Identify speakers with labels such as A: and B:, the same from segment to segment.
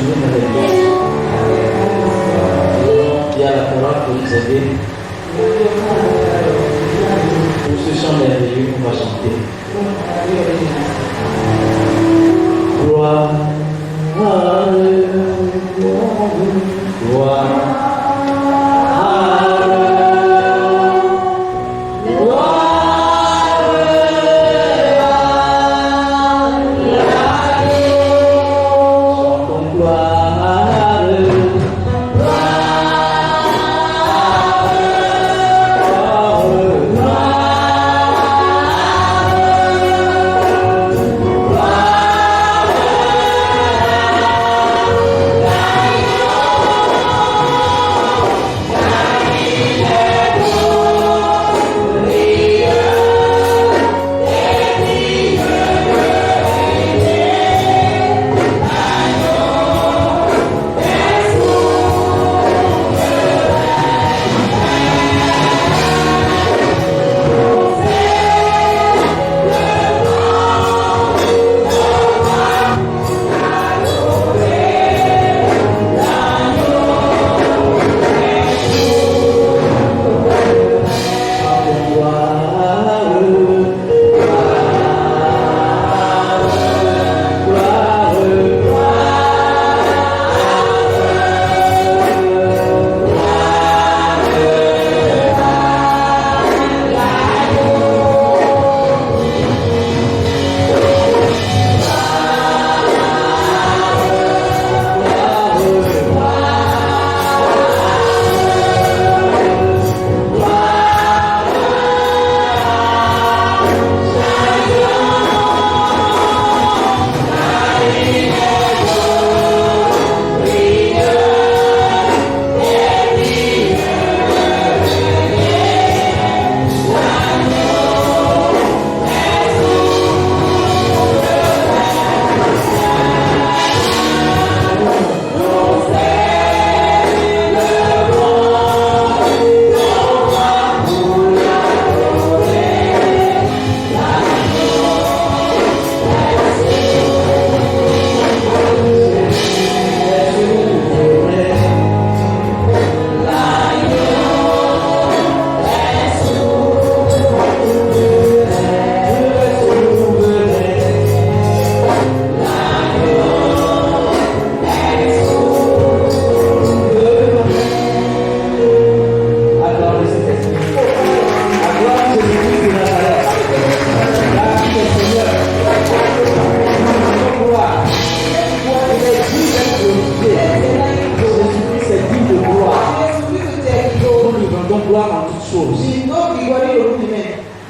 A: souvenir avec nous. Il y a la parole pour nous aider. Pour ce chant merveilleux qu'on va chanter. Gloire, gloire.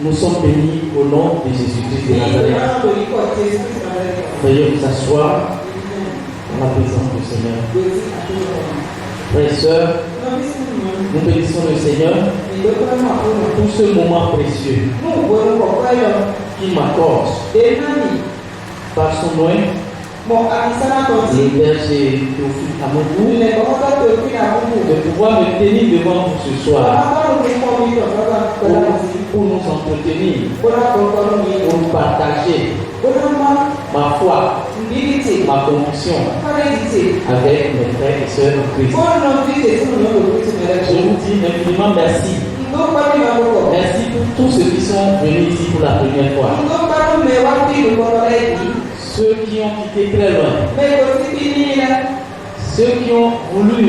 A: Nous sommes bénis au nom de Jésus-Christ de Nazareth. Veuillez vous asseoir dans la présence du Seigneur. Frères et sœurs, nous bénissons le Seigneur pour ce moment précieux qu'il m'accorde par son nom. Le berger Théophile Amoudou, de pouvoir me tenir devant vous ce soir pour nous entretenir, pour nous partager ma foi, ma conviction avec mes frères et sœurs en Christ. Je vous dis infiniment merci. Merci pour tous ceux qui sont venus ici pour la première fois. Ceux qui ont quitté très loin. Ceux qui ont voulu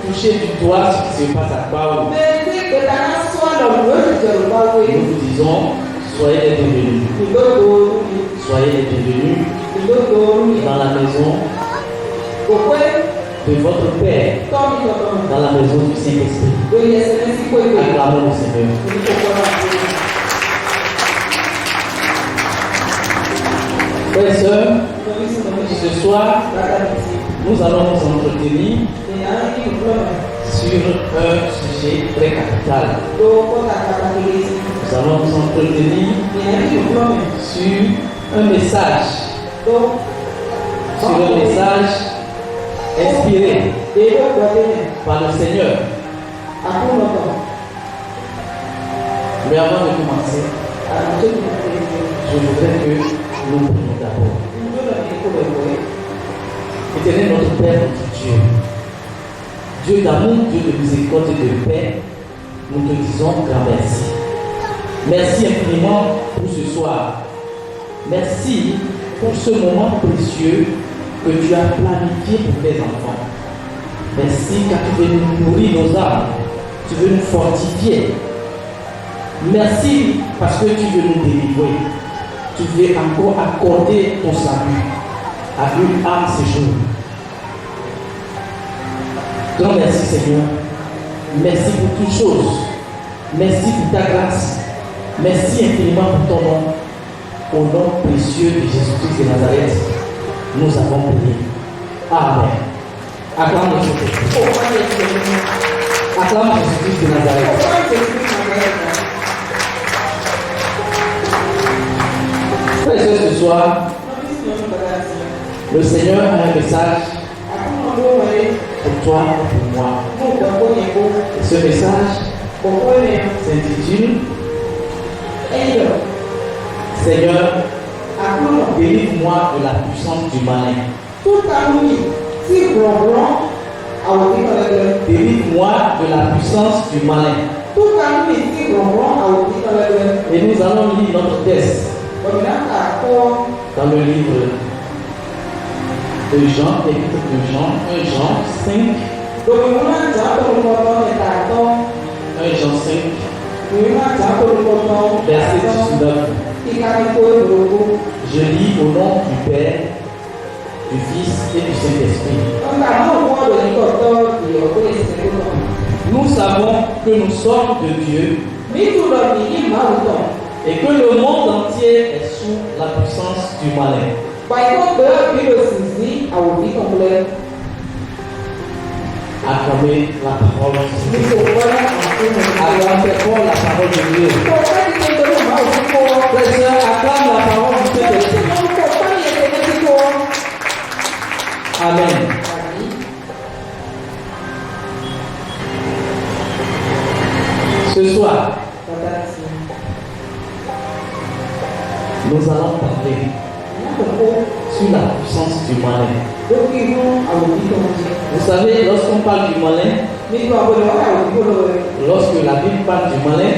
A: toucher du doigt ce qui se passe à Bao. Nous vous disons, soyez les bienvenus. Soyez les bienvenus dans la maison de votre Père, dans la maison du Saint-Esprit. Acclamons le Seigneur. Frères et sœurs, ce soir, nous allons nous entretenir sur un sujet très capital. Nous allons nous entretenir sur un message, inspiré par le Seigneur. Mais avant de commencer, je voudrais que nous prions d'abord. Éternel notre Père, notre Dieu, Dieu d'amour, Dieu de miséricorde et de paix, nous te disons grand merci. Merci infiniment pour ce soir. Merci pour ce moment précieux que tu as planifié pour tes enfants. Merci car tu veux nous nourrir nos âmes, tu veux nous fortifier. Merci parce que tu veux nous délivrer. Tu veux encore accorder ton salut à une âme ce jour. Grand merci Seigneur. Merci pour toutes choses. Merci pour ta grâce. Merci infiniment pour ton nom. Au nom précieux de Jésus-Christ de Nazareth, nous avons prié. Amen. Acclame Jésus-Christ. Acclame Jésus-Christ de Nazareth. Frères et sœurs, ce soir, le Seigneur a un message pour toi et pour moi. Et ce message s'intitule Seigneur, délivre-moi de la puissance du malin. Délivre-moi de la puissance du malin. Et nous allons lire notre texte dans le livre de Jean, épître de Jean, 1 Jean 5. 1 Jean 5, verset 19. Je lis au nom du Père, du Fils et du Saint-Esprit. Nous savons que nous sommes de Dieu et que le monde entier est sous la puissance du malin. Acclamez la parole de Dieu. Acclamez fort la parole de Dieu. Frères et sœurs, acclame la parole du Saint-Esprit. Amen. Ce soir, nous allons parler sur la puissance du malin. Vous savez, lorsqu'on parle du malin, lorsque la Bible parle du malin,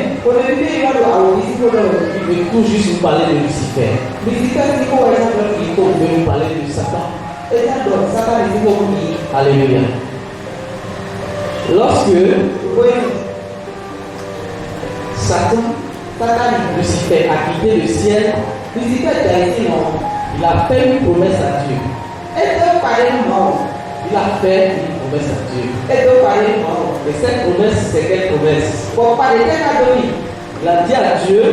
A: il veut tout juste nous parler de Lucifer. Il veut nous parler de Satan. Alléluia. Lorsque Satan, Lucifer, a quitté le ciel, il a fait une promesse à Dieu. Il a fait une promesse à Dieu. Et cette promesse, c'est quelle promesse? Il a dit à Dieu,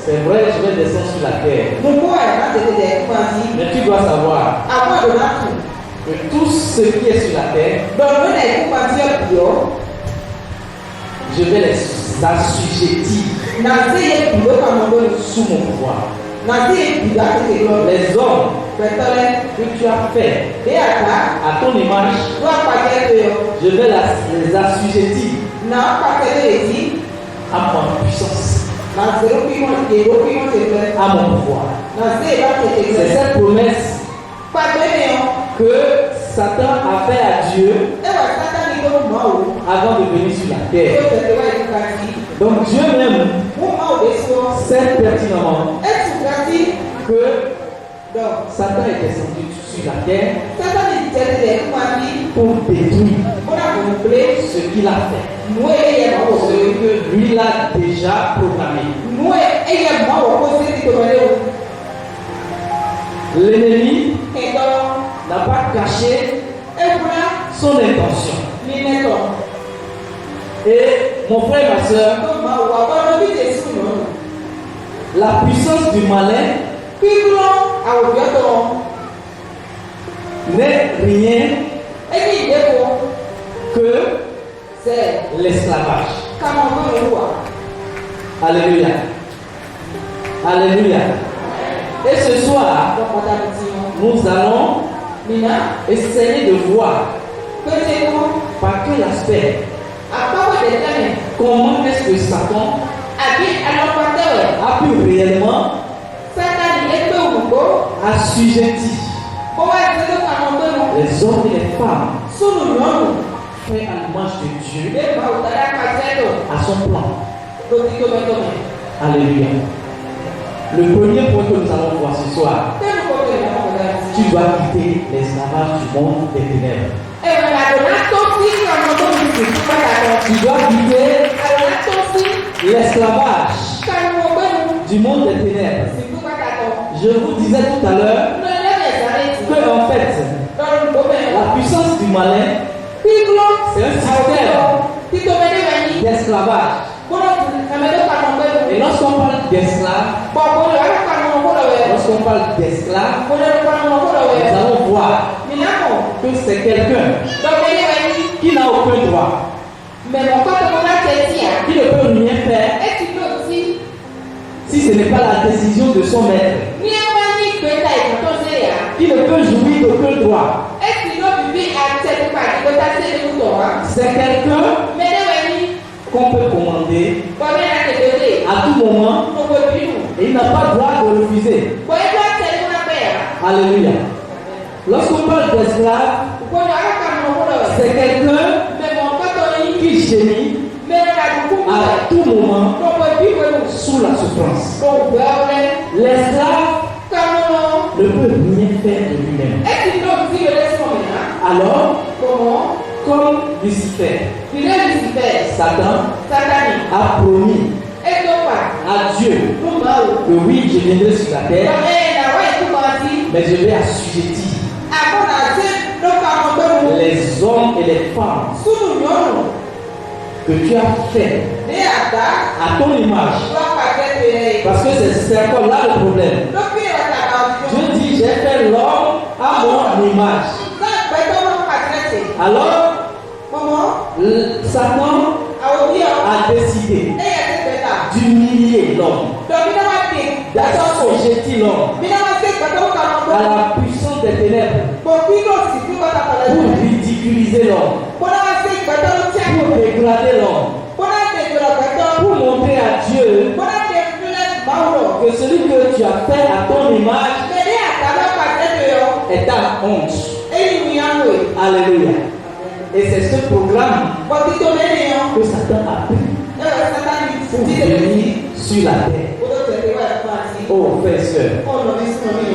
A: c'est vrai, je vais descendre sur la terre. Mais tu dois savoir que tout ce qui est sur la terre, je vais les assujettir sous mon pouvoir. Les hommes que tu as fait à ton image, je vais les assujettir à ma puissance, à mon pouvoir. C'est cette promesse que Satan a fait à Dieu avant de venir sur la terre. Donc Dieu même sait pertinemment que Satan est descendu sur la terre pour détruire ce qu'il a fait, ce que lui l'a déjà proclamé. L'ennemi n'a pas caché son intention. Et mon frère, ma soeur, la puissance du malin n'est rien que l'esclavage. Alléluia. Alléluia. Et ce soir, nous allons essayer de voir par quel aspect, comment est-ce que Satan a pu réellement assujettir Les hommes et les femmes faits à l'image de Dieu à son plan. Alléluia. Le premier point que nous allons voir ce soir, tu dois quitter l'esclavage du monde des ténèbres. Tu dois quitter l'esclavage du monde des ténèbres. Je vous disais tout à l'heure que en fait, la puissance du malin, c'est un système d'esclavage. Et lorsqu'on parle d'esclave, nous allons voir que c'est quelqu'un qui n'a aucun droit, qui ne peut rien faire si ce n'est pas la décision de son maître, qui ne peut jouir d'aucun droit. C'est quelqu'un qu'on peut commander à tout moment et il n'a pas le droit de refuser. Alléluia. Lorsqu'on parle d'esclave, c'est quelqu'un qui gémit à tout moment sous la souffrance. L'esclave ne peut rien faire de lui-même. Alors, comme Lucifer, Satan a promis à Dieu que oui, je viendrai sur la terre, mais je vais assujettir les hommes et les femmes que tu as fait à ton image. Parce que c'est encore là le problème. Dieu dit, j'ai fait l'homme à mon image. Alors, Satan a décidé d'humilier l'homme, d'assujettir l'homme à la puissance des ténèbres, pour ridiculiser l'homme, pour dégrader l'homme, pour montrer à Dieu que celui que tu as fait à ton image est ta honte. Alléluia. Et c'est ce programme que Satan a pris pour venir sur la terre. Oh frère et soeur,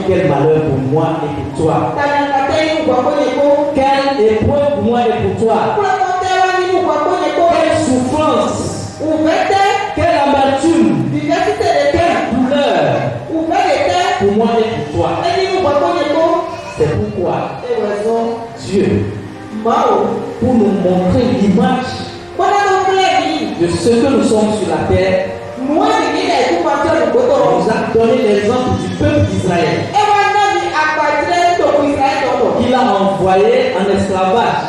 A: quel malheur pour moi et pour toi. Quelle épreuve pour moi et pour toi. Quelle souffrance. Quelle amertume. Quelle douleur pour moi et pour toi. C'est pourquoi Dieu, pour nous montrer l'image de ce que nous sommes sur la terre, nous a donné l'exemple du peuple d'Israël qu'il a envoyé en esclavage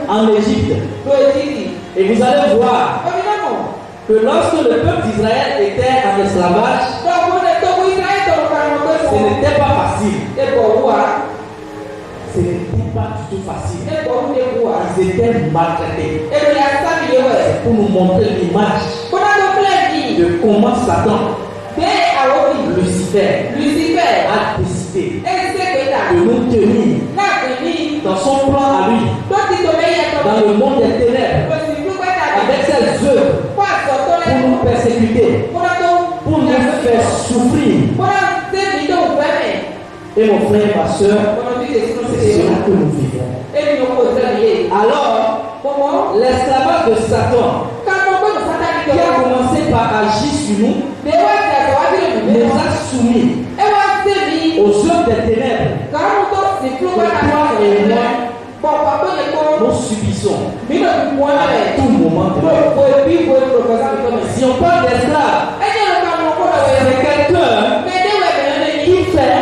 A: en Égypte. Et vous allez voir que lorsque le peuple d'Israël était en esclavage, ce n'était pas facile. Ce n'était pas du tout facile. Ils étaient maltraités. C'est pour nous montrer l'image de comment Satan, Lucifer, a décidé de nous tenir dans son plan à lui, dans le monde des ténèbres, avec ses œuvres, pour nous persécuter, pour nous faire souffrir. Et mon frère et ma soeur, c'est cela que nous vivons. Alors, l'esclavage de Satan, qui a commencé par agir sur nous, nous a soumis aux œuvres des ténèbres. Que toi et moi, nous subissons à tout moment de notre vie. Si on parle d'esclave, c'est quelqu'un qui fait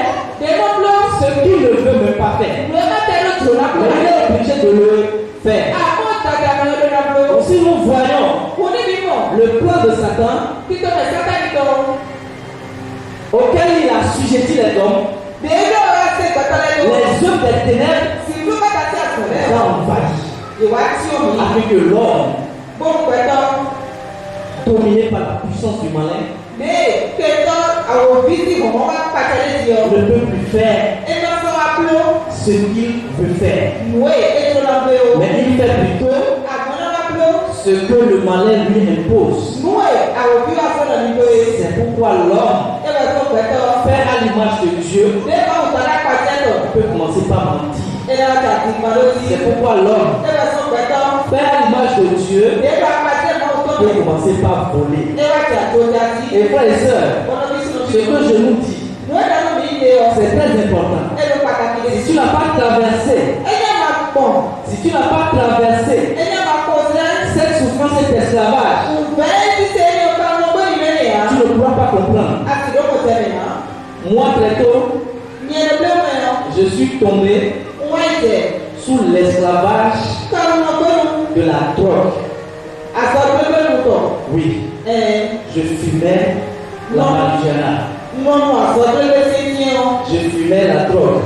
A: ce qu'il ne veut même pas faire. Mais il est obligé de le faire. Si nous voyons le plan de Satan auquel il a assujetti les hommes, les œuvres des ténèbres sont envahies, afin que l'homme, dominé par la puissance du malin, ne peut plus faire ce qu'il veut faire. Mais il fait plutôt ce que le malin lui impose. C'est pourquoi l'homme fait à l'image de Dieu peut commencer par mentir. C'est pourquoi l'homme fait à l'image de Dieu peut commencer par voler. Et frères et sœurs, ce que je nous dis, c'est très important. Si tu n'as pas traversé, cette souffrance et cet esclavage, tu ne pourras pas comprendre. Moi, très tôt, je suis tombé sous l'esclavage de la drogue. Oui, je fumais la marijuana. Je fumais la drogue.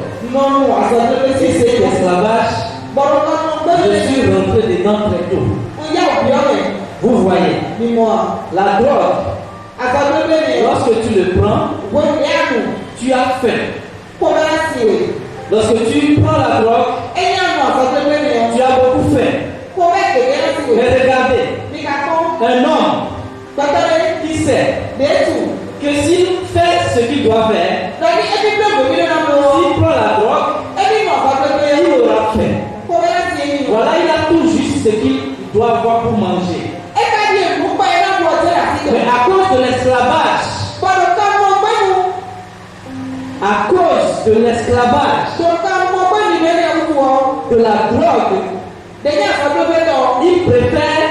A: Et cet esclavage, je suis rentré dedans très tôt. Vous voyez, la drogue, lorsque tu le prends, tu as faim. Lorsque tu prends la drogue, tu as beaucoup faim. Mais regardez, un homme qui sait que s'il fait ce qu'il doit faire, s'il prend la drogue, il aura faim. Voilà, il a tout juste ce qu'il doit avoir pour manger. Mais à cause de l'esclavage, de la drogue, il préfère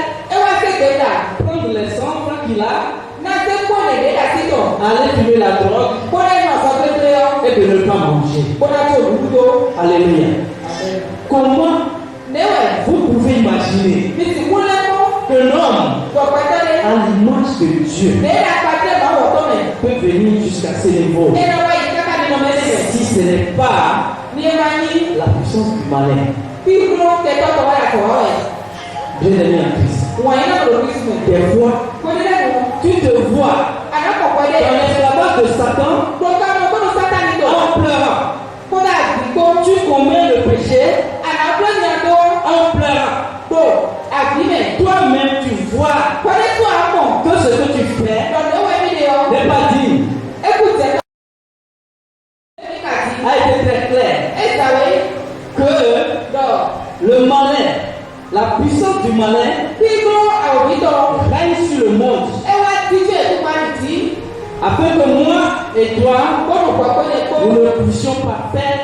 A: prendre les 100 francs qu'il a, aller fumer la drogue et de ne pas manger. Alléluia. Comment vous pouvez imaginer qu'un homme à l'image de Dieu peut venir jusqu'à ce niveau si ce n'est pas la puissance du malin? Bien-aimé en Christ, des fois, tu te vois dans l'esclavage de Satan en pleurant. Tu commets le péché en pleurant. Toi-même, tu vois que ce que tu fais n'est pas digne. A été très clair que le malin, la puissance du malin règne sur le monde, afin que moi et toi nous ne puissions pas faire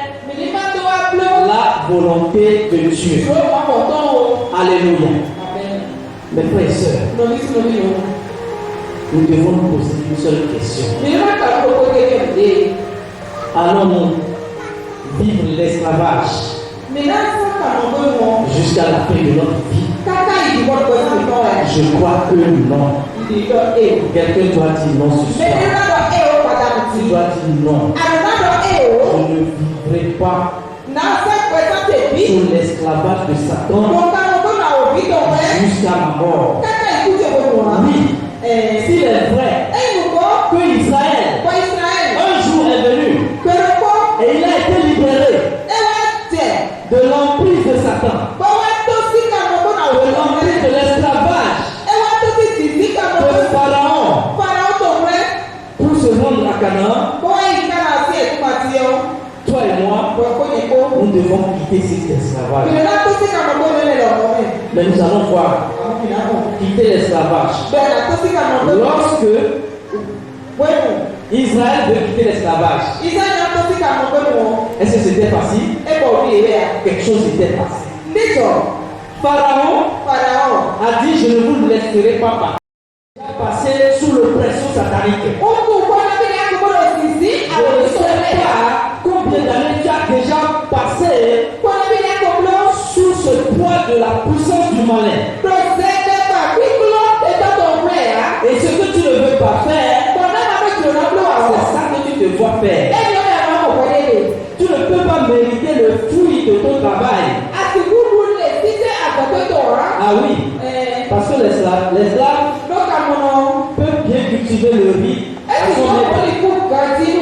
A: la volonté de Dieu. Alléluia. Mes frères et sœurs, nous devons nous poser une seule question. Allons-nous vivre l'esclavage jusqu'à la fin de notre vie? Je crois que non. Quelqu'un doit dire non ce soir. Tu dois dire non. Je ne vivrai pas sous l'esclavage de Satan jusqu'à ma mort. Oui, s'il est vrai que Israël un jour est venu et il a été libéré de l'emprise de Satan, de l'emprise de l'esclavage de Pharaon, pour se rendre à Canaan. Toi et moi, nous devons quitter cet esclavage. Mais nous allons voir quitter l'esclavage. Lorsque Israël veut quitter l'esclavage, est-ce que c'était facile? Quelque chose était passé. Pharaon a dit: je ne vous laisserai pas passer sous l'oppression satanique. Je ne sais pas combien d'années tu as déjà passé sous ce poids de la puissance du malin. Et ce que tu ne veux pas faire, c'est ça que tu te vois faire. Tu ne peux pas mériter le fruit de ton travail. Ah oui, parce que l'esclave peut bien cultiver le riz.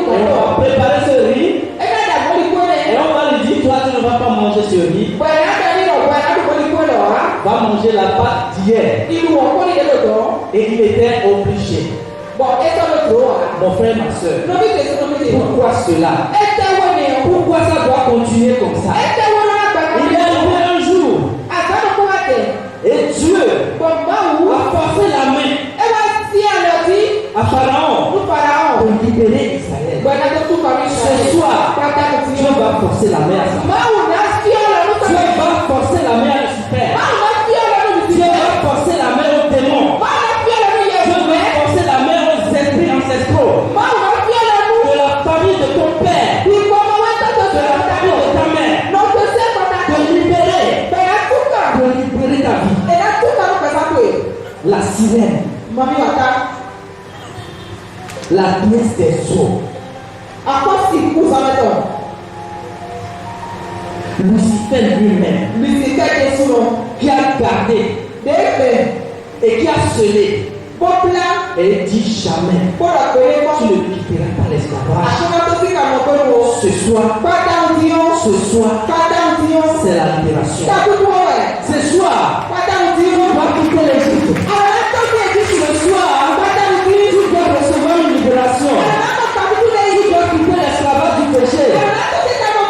A: On va préparer ce riz et on va le manger ce riz va manger la pâte d'hier. Et il était obligé. Mon frère, ma soeur, pourquoi cela? Pourquoi ça doit continuer comme ça? Il est arrivé un jour et Dieu a forcé la main à Pharaon pour libérer Israël. Ce soir, Dieu va forcer la main à Satan. Dieu va forcer la main à Lucifer. Dieu va forcer la main aux démons. Dieu va forcer la main aux esprits ancestraux. De la famille de ton père. De la famille de ta mère. De libérer ta vie. La sirène. La déesse des eaux. Lucifer lui-même. Qui a gardé et qui a scellé. Et il dit jamais. Tu ne quitteras pas l'esclavage. Ce soir, c'est la libération. Ce soir, tu dois quitter l'Égypte. Ce soir, tu dois recevoir une libération. Tu dois quitter l'esclavage du péché.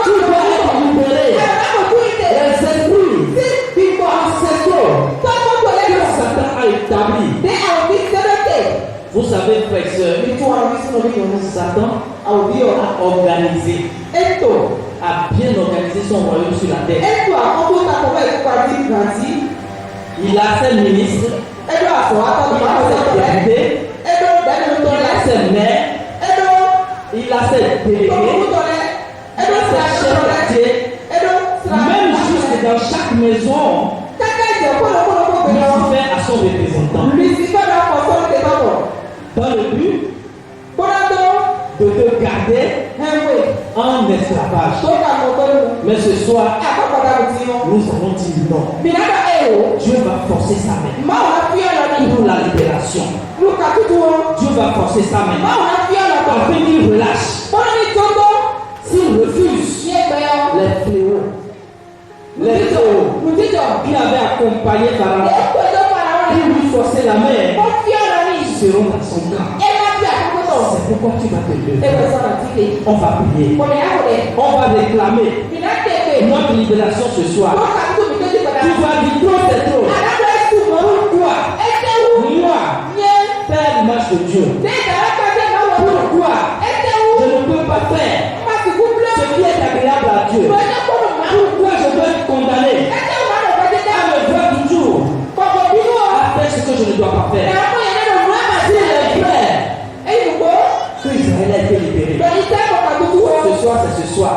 A: Tu dois être libéré. Les esprits ancestraux que Satan a établis. Vous savez, frères et sœurs, Satan a organisé, a bien organisé son royaume sur la terre. Il a ses ministres, il a ses députés, il a ses maires, il a ses délégués, il a ses chefs quartiers, même juste dans chaque maison, Lucifer a son représentant. Dans le but de te garder en esclavage. Mais ce soir, nous allons dire non. Dieu va forcer sa main pour la libération. Dieu va forcer sa main afin qu'il relâche. S'il refuse les fléaux qui avaient accompagné Pharaon, qui lui forçaient la main, seront dans son camp. C'est pourquoi tu vas te lever. On va prier. On va réclamer notre libération ce soir. Tu vas dire trop c'est trop. Pourquoi moi, faire l'image de Dieu? Pourquoi je ne peux pas faire ce qui est agréable à Dieu? Pourquoi je dois être condamné à me voir toujours à faire ce que je ne dois pas faire? Que Israël a été libéré. Ce soir, c'est ce soir.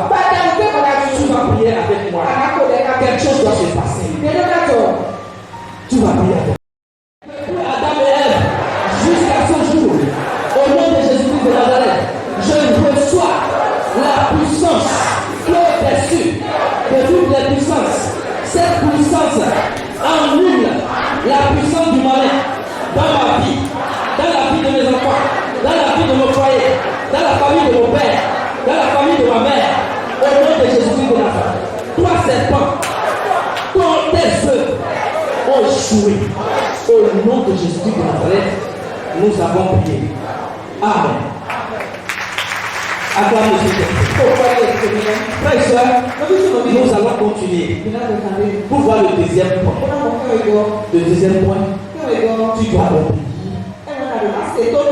A: Tu vas prier avec moi. Quelque chose doit se passer. Tu vas prier avec moi. Adam et Ève, jusqu'à ce jour, au nom de Jésus-Christ de Nazareth, je reçois la puissance qui est au-dessus de toutes les puissances. Cette puissance annule la puissance du malin dans ma vie, dans la vie de mes enfants, dans la vie de mon foyer, dans la famille de mon père, dans la famille de ma mère, au nom de Jésus-Christ de Nazareth. Toi, serpent, tes œuvres ont échoué. Au nom de Jésus-Christ de Nazareth, nous avons prié. Amen. Acclamez Jésus. Frères et sœurs, nous allons continuer pour voir le deuxième point. Le deuxième point, tu dois obéir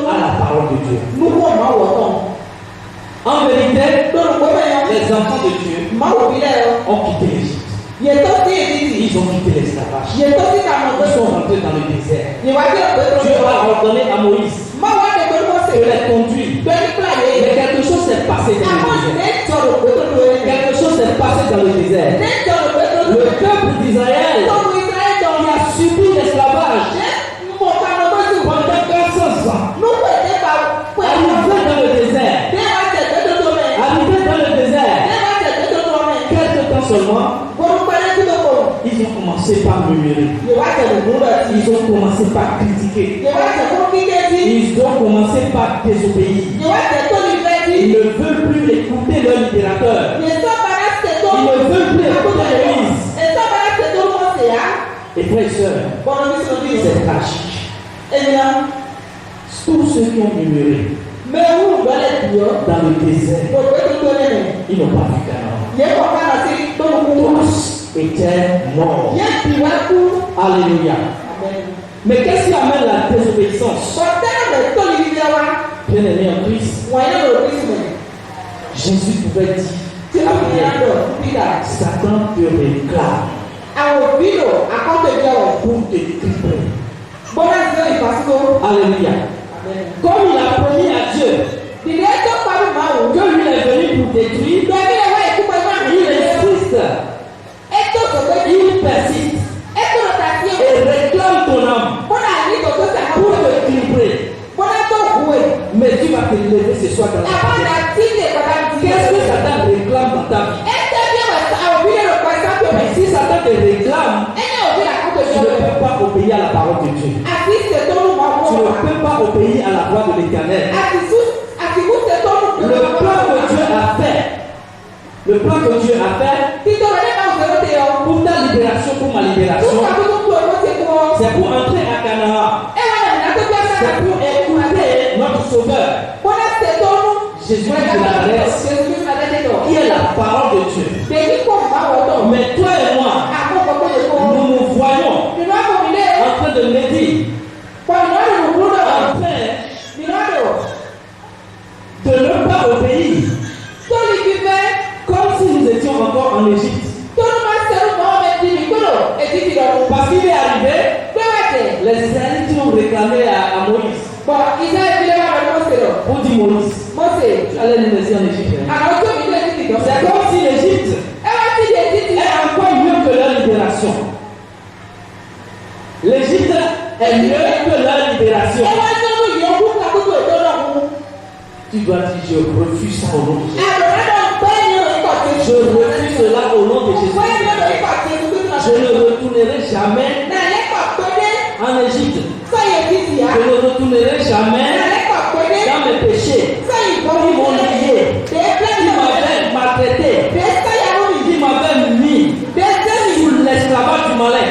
A: à la parole de Dieu. En vérité, les enfants de Dieu ont quitté l'Égypte. Ils ont quitté l'esclavage. Ils sont rentrés dans le désert. Dieu a ordonné à Moïse de les conduire. Mais quelque chose s'est passé dans le désert. Quelque chose s'est passé dans le désert. Le peuple d'Israël qui a subi l'esclavage pendant 400 ans, arrivé dans le désert, quelque temps seulement, ils ont commencé par murmurer. Ils ont commencé par critiquer. Ils ont commencé par désobéir. Ils ne veulent plus écouter leur libérateur. Il ne veut plus écouter l'église. Et frères et sœurs, c'est tragique. Tous ceux qui ont murmuré dans le désert, ils n'ont pas vu Canaan. Tous étaient morts. Alléluia. Mais qu'est-ce qui amène la désobéissance? Bien aimé en Christ, Jésus pouvait dire Satan te réclame pour te tripler. Alléluia. Comme il a promis à Dieu que lui est venu pour détruire, il insiste, il persiste et réclame ton âme pour te tripler. Mais tu vas te lever ce soir dans la vie. Qu'est-ce que Satan réclame dans ta vie? Mais si Satan te réclame, tu ne peux pas obéir à la parole de Dieu. Tu ne peux pas obéir à la voix de l'Éternel. Le plan que Dieu a fait, pour ta libération, pour ma libération, c'est pour entrer à Canaan. C'est pour écouter notre Sauveur, Jésus de Nazareth, qui est la parole de Dieu. Mais toi et moi, nous nous voyons en train de méditer, en train de ne pas obéir, comme si nous étions encore en Égypte. Parce qu'il est arrivé, les Israélites ont réclamé à Moïse. Pour dire Moïse, tu allais nous laisser en Égypte. C'est comme si l'Égypte est encore mieux que leur libération. L'Égypte est mieux que leur libération. Tu dois dire, je refuse ça au nom de Jésus. Je refuse cela au nom de Jésus. Je ne retournerai jamais en Égypte. Je ne retournerai jamais dans mes péchés. Ils m'ont lié. Ils m'avaient maltraité. Ils m'avaient mis sous l'esclavage du malin.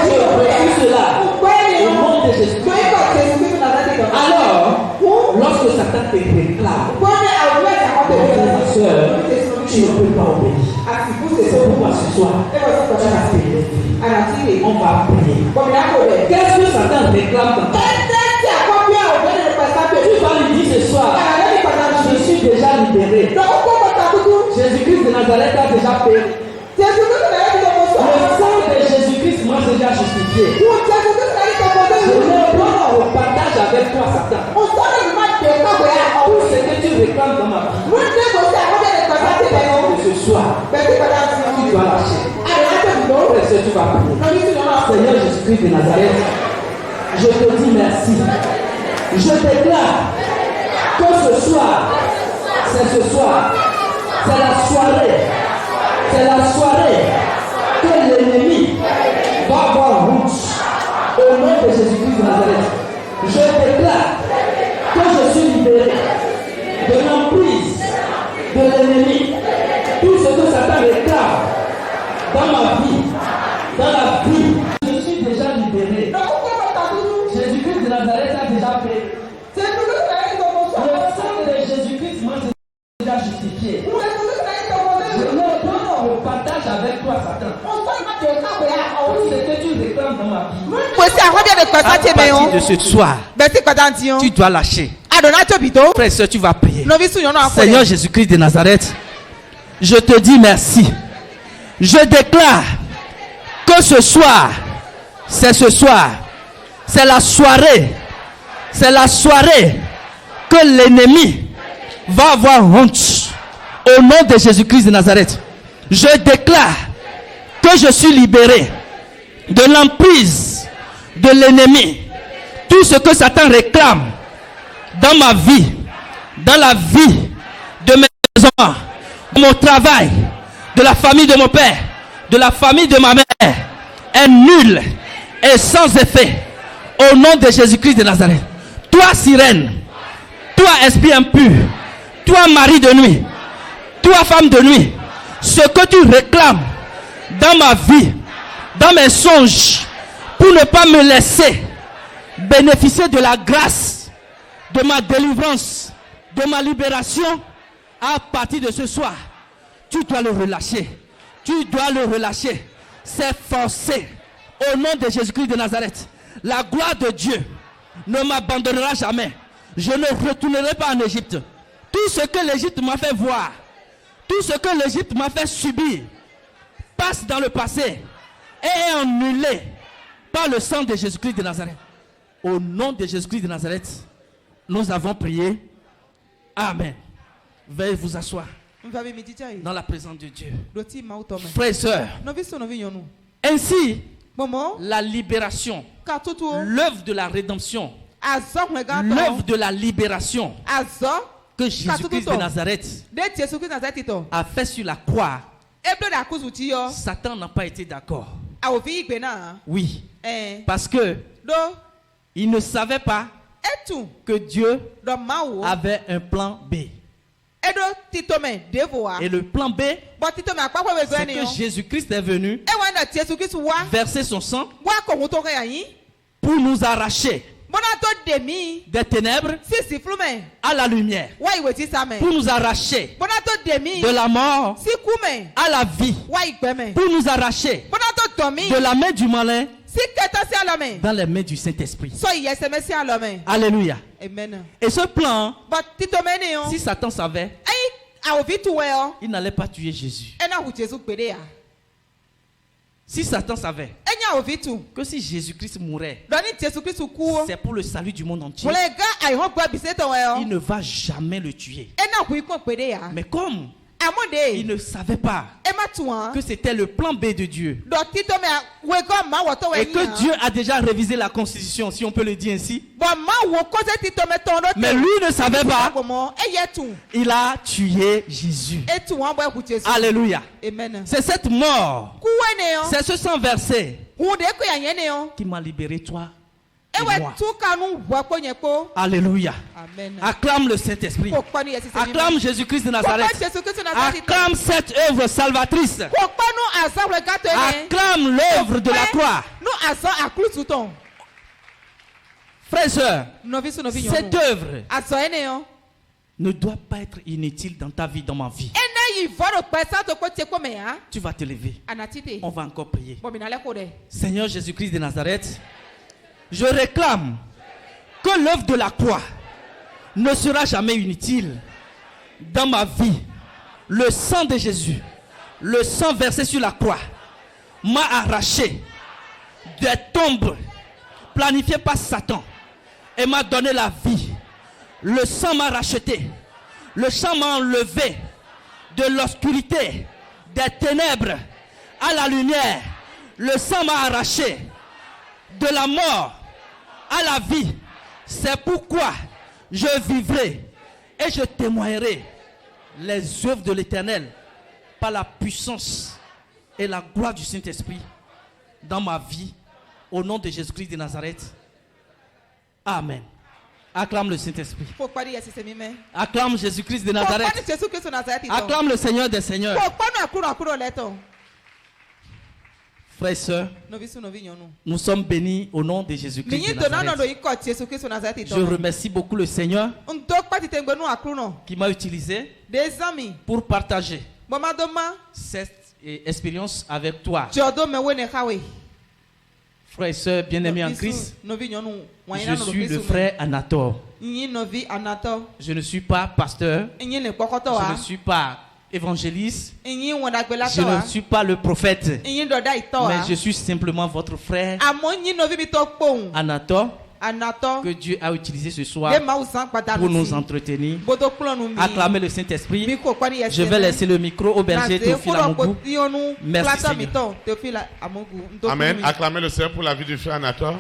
A: Je refuse cela au nom de Jésus. Alors, lorsque Satan te réclame, ma soeur, tu ne peux pas obéir. C'est pourquoi ce soir, tu vas te lever. On va prier. Qu'est-ce que Satan réclame dans ta vie? Tu vas lui dire ce soir, je suis déjà libéré. Jésus-Christ de Nazareth a déjà payé. Le sang de Jésus-Christ m'a déjà justifié. Je ne pas au partage avec toi, Satan. Tout ce que tu réclames dans ma vie, ce soir, tu dois lâcher. Est-ce que tu vas prier? Seigneur Jésus-Christ de Nazareth, je te dis merci. Je déclare que ce soir, c'est la soirée que l'ennemi va avoir honte au nom de Jésus-Christ de Nazareth. Je déclare que je suis libéré de l'emprise de l'ennemi. Tout ce que Satan réclame dans ma vie, dans la vie, je suis déjà libéré. Jésus-Christ de Nazareth a déjà fait. Le sang de Jésus-Christ m'a déjà justifié. Je ne pas au partage avec toi, Satan. Tout ce que tu réclames dans ma vie, à partir de ce soir, tu dois lâcher. Frère, ce tu vas prier. Seigneur Jésus-Christ de Nazareth, je te dis merci. Je déclare que ce soir, c'est la soirée que l'ennemi va avoir honte au nom de Jésus-Christ de Nazareth. Je déclare que je suis libéré de l'emprise de l'ennemi. Tout ce que Satan réclame dans ma vie, dans la vie de mes enfants, de mon travail, de la famille de mon père, de la famille de ma mère, est nul et sans effet au nom de Jésus-Christ de Nazareth. Toi, sirène, toi, esprit impur, toi, mari de nuit, toi, femme de nuit, ce que tu réclames dans ma vie, dans mes songes, pour ne pas me laisser bénéficier de la grâce, de ma délivrance, de ma libération, à partir de ce soir, tu dois le relâcher. Tu dois le relâcher. C'est forcé. Au nom de Jésus-Christ de Nazareth, la gloire de Dieu ne m'abandonnera jamais. Je ne retournerai pas en Égypte. Tout ce que l'Égypte m'a fait voir, tout ce que l'Égypte m'a fait subir, passe dans le passé et est annulé par le sang de Jésus-Christ de Nazareth. Au nom de Jésus-Christ de Nazareth, nous avons prié. Amen. Veuillez vous asseoir dans la présence de Dieu. Frères et sœurs, ainsi, la libération, l'œuvre de la rédemption, l'œuvre de la libération que Jésus-Christ de Nazareth a fait sur la croix, Satan n'a pas été d'accord. Oui, parce que il ne savait pas que Dieu avait un plan B. Et le plan B, c'est que Jésus-Christ est venu verser son sang pour nous arracher des ténèbres à la lumière, pour nous arracher de la mort à la vie, pour nous arracher de la main du malin dans les mains du Saint-Esprit. Alléluia. Et ce plan, si Satan savait, il n'allait pas tuer Jésus. Si Satan savait que si Jésus-Christ mourait, c'est pour le salut du monde entier, il ne va jamais le tuer. Mais comme il ne savait pas que c'était le plan B de Dieu et que Dieu a déjà révisé la constitution, si on peut le dire ainsi, mais lui ne savait pas, il a tué Jésus. Alléluia. C'est cette mort, c'est ce sang versé qui m'a libéré toi et moi. Alléluia. Acclame le Saint-Esprit. Acclame Jésus-Christ de Nazareth. Acclame cette œuvre salvatrice. Acclame l'œuvre de la croix. Frères et sœurs, cette œuvre ne doit pas être inutile dans ta vie, dans ma vie. Tu vas te lever. On va encore prier. Seigneur Jésus-Christ de Nazareth, je réclame que l'œuvre de la croix ne sera jamais inutile dans ma vie. Le sang de Jésus, le sang versé sur la croix, m'a arraché des tombes planifiées par Satan et m'a donné la vie. Le sang m'a racheté. Le sang m'a enlevé de l'obscurité, des ténèbres à la lumière. Le sang m'a arraché de la mort à la vie. C'est pourquoi je vivrai et je témoignerai les œuvres de l'Éternel par la puissance et la gloire du Saint-Esprit dans ma vie, au nom de Jésus-Christ de Nazareth. Amen. Acclame le Saint-Esprit. Acclame Jésus-Christ de Nazareth. Acclame le Seigneur des Seigneurs. Frères et sœurs, nous sommes bénis au nom de Jésus-Christ de Nazareth. Je remercie beaucoup le Seigneur qui m'a utilisé pour partager cette expérience avec toi. Frères et sœurs bien-aimés en Christ, je suis le frère Anatole. Je ne suis pas pasteur, je ne suis pas évangéliste, je ne suis pas le prophète, mais je suis simplement votre frère Anatole, que Dieu a utilisé ce soir pour nous entretenir. Acclamez le Saint-Esprit. Je vais laisser le micro au berger Théophile Amogou. Merci Seigneur.
B: Amen. Acclamez le Seigneur pour la vie du frère Anatole.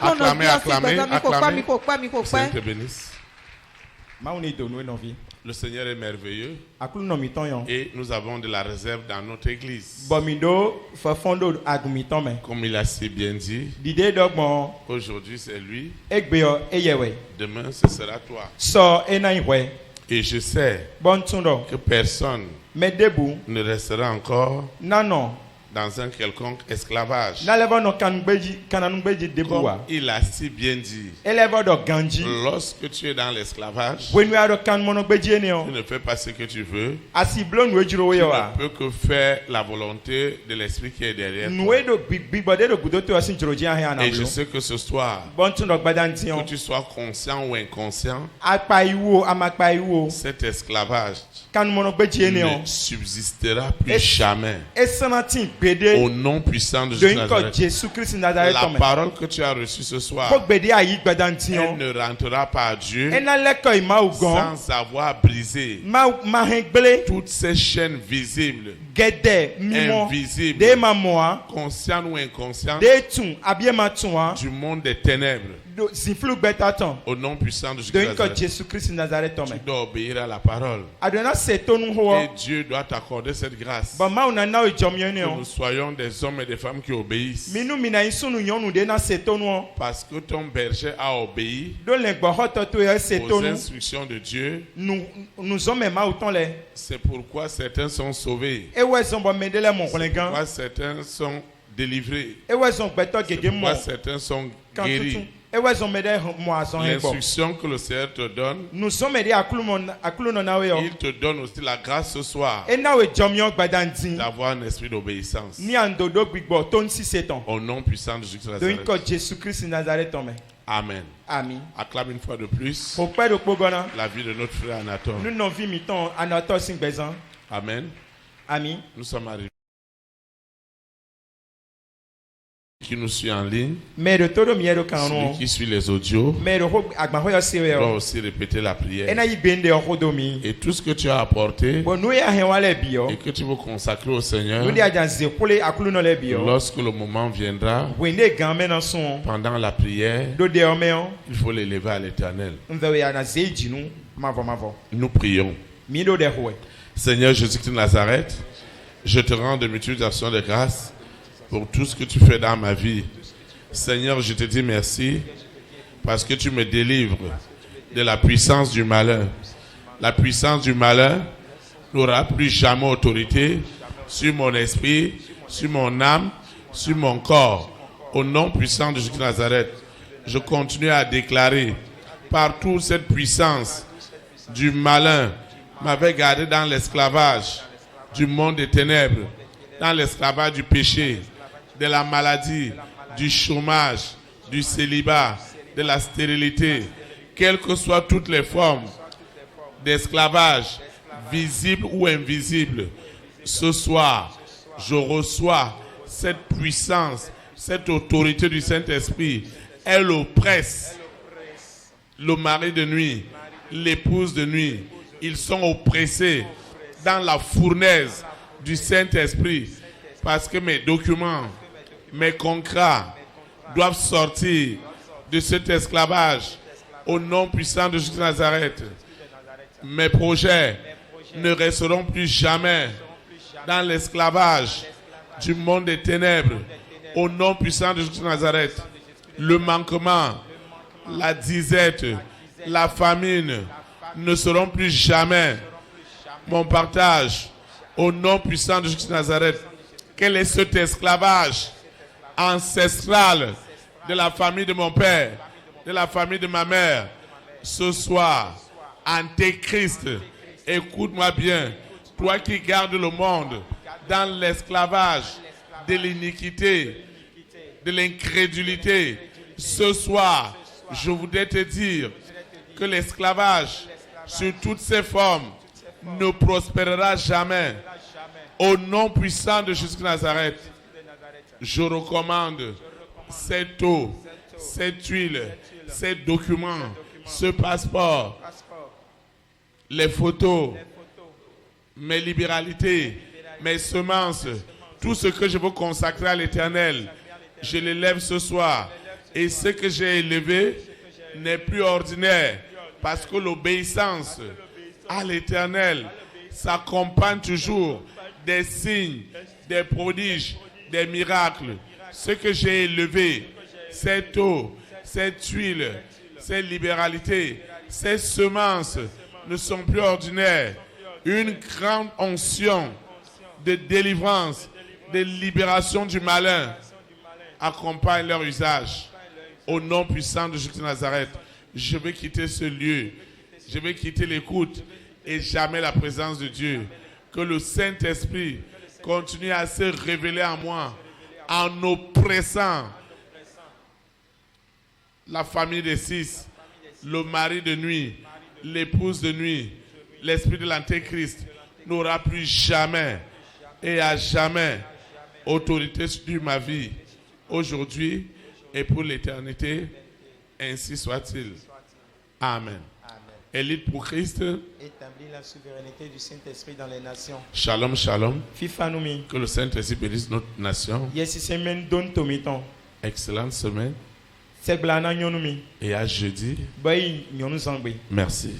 B: Acclamez, acclamez, acclamez. Que le Seigneur te bénisse. Le Seigneur est merveilleux et nous avons de la réserve dans notre église. Comme il a si bien dit, aujourd'hui c'est lui, demain ce sera toi. Et je sais que personne ne restera encore dans un quelconque esclavage. Comme il a si bien dit, lorsque tu es dans l'esclavage, tu ne fais pas ce que tu veux, tu ne peux que faire la volonté de l'esprit qui est derrière toi. Et je sais que ce soir, que tu sois conscient ou inconscient, cet esclavage ne subsistera plus jamais. Au nom puissant de Jésus-Christ de Nazareth. La parole que tu as reçue ce soir, elle ne rentrera pas à Dieu sans avoir brisé toutes ces chaînes visibles, invisibles, conscientes ou inconscientes, du monde des ténèbres. Au nom puissant de Jésus-Christ de Nazareth, tu dois obéir à la parole. Et Dieu doit t'accorder cette grâce. Que nous soyons des hommes et des femmes qui obéissent. Parce que ton berger a obéi aux instructions de Dieu. C'est pourquoi certains sont sauvés. C'est pourquoi certains sont délivrés. C'est pourquoi certains sont guéris. L'instruction que le Seigneur te donne, il te donne aussi la grâce ce soir d'avoir un esprit d'obéissance. Au nom puissant de Jésus-Christ de Nazareth. Amen. Acclame une fois de plus la vie de notre frère Anatole. Amen. Nous sommes arrivés. Qui nous suit en ligne, celui qui suit les audios, doit aussi répéter la prière. Et tout ce que tu as apporté et que tu veux consacrer au Seigneur, lorsque le moment viendra, pendant la prière, il faut l'élever à l'Éternel. Nous prions. Seigneur Jésus-Christ de Nazareth, je te rends de multiples actions de grâce pour tout ce que tu fais dans ma vie. Seigneur, je te dis merci parce que tu me délivres de la puissance du malin. La puissance du malin n'aura plus jamais autorité sur mon esprit, sur mon âme, sur mon corps. Au nom puissant de Jésus de Nazareth, je continue à déclarer partout cette puissance du malin m'avait gardé dans l'esclavage du monde des ténèbres, dans l'esclavage du péché, de la maladie, du chômage, du célibat, de la stérilité, quelles que soient toutes les formes d'esclavage, visibles ou invisibles. Ce soir, je reçois cette puissance, cette autorité du Saint-Esprit. Elle oppresse le mari de nuit, l'épouse de nuit. Ils sont oppressés dans la fournaise du Saint-Esprit parce que mes documents, mes contrats doivent sortir de cet esclavage au nom puissant de Jésus de Nazareth. Mes projets ne resteront plus jamais dans l'esclavage du monde des ténèbres au nom puissant de Jésus de Nazareth. Le manquement, la disette, la famine ne seront plus jamais mon partage au nom puissant de Jésus de Nazareth. Quel est cet esclavage ancestral de la famille de mon père, de la famille de ma mère? Ce soir, Antéchrist, écoute-moi bien, toi qui gardes le monde dans l'esclavage de l'iniquité, de l'incrédulité, ce soir, je voudrais te dire que l'esclavage sous toutes ses formes ne prospérera jamais. Au nom puissant de Jésus de Nazareth, je recommande cette eau, cette huile, ces documents, ce passeport, les photos, mes libéralités, mes semences, tout ce que je veux consacrer à l'Éternel, je l'élève ce soir. Et ce que j'ai élevé n'est plus ordinaire, parce que l'obéissance à l'Éternel s'accompagne toujours des signes, des prodiges, des miracles. Ce que j'ai élevé, cette eau, cette huile, cette libéralité, ces semences ne sont plus ordinaires. une grande onction de délivrance, de libération du malin accompagne leur usage. Au nom puissant de Jésus de Nazareth, je vais quitter ce lieu, je vais quitter l'écoute et jamais la présence de Dieu. Que le Saint-Esprit continue à se révéler à moi en oppressant la famille des 6, le mari de nuit, l'épouse de nuit. L'esprit de l'Antéchrist n'aura plus jamais et à jamais autorité sur ma vie, aujourd'hui et pour l'éternité. Ainsi soit-il. Amen. Élite pour Christ.
C: Établis la souveraineté du Saint-Esprit dans les nations.
B: Shalom, shalom.
C: Fifanumi.
B: Que le Saint-Esprit bénisse notre nation.
C: Yes, semaine don tomiton.
B: Excellente semaine.
C: Seglana nyonumi.
B: Et à jeudi.
C: Bay nyonu sangbe.
B: Merci.